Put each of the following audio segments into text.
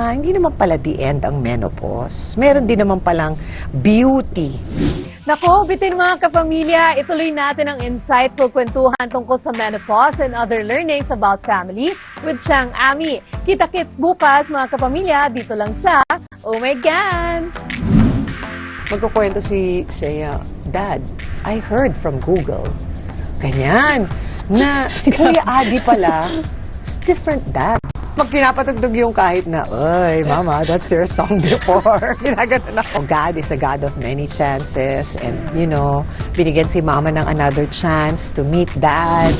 Hindi naman pala the end ang menopause. Meron din naman palang beauty. Nako, bitin mga kapamilya, ituloy natin ang insightful kwentuhan tungkol sa menopause and other learnings about family with Chang Ami. Kita-kits bukas mga kapamilya, dito lang sa Oh My God! Magkukwento si Shea, Dad, I heard from Google, ganyan, na si Kuya Adi pala, it's different dad. Pag pinapatugtog yung kahit na, oy, Mama, that's your song before. Ginagano ako. God is a God of many chances. And, you know, binigyan si Mama ng another chance to meet Dad.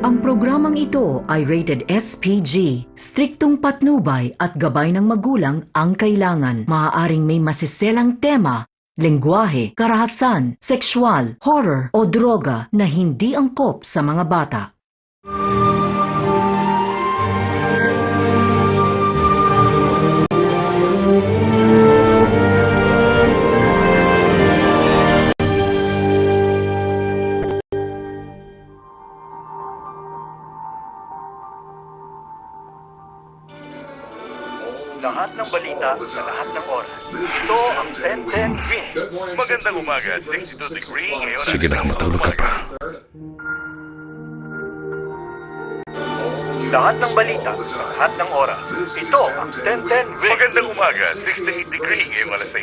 Ang programang ito ay rated SPG. Striktong patnubay at gabay ng magulang ang kailangan. Maaaring may masiselang tema, lengguwahe, karahasan, sexual, horror o droga na hindi angkop sa mga bata. Lahat ng balita sa lahat ng oras. Ito ang 10-10 Green. Magandang umaga, 62 degree ngayon. Sige na, matulog ka pa. Lahat ng balita sa lahat ng oras. Ito ang 10-10 Green. Magandang umaga, 68 degree ngayon alas 6.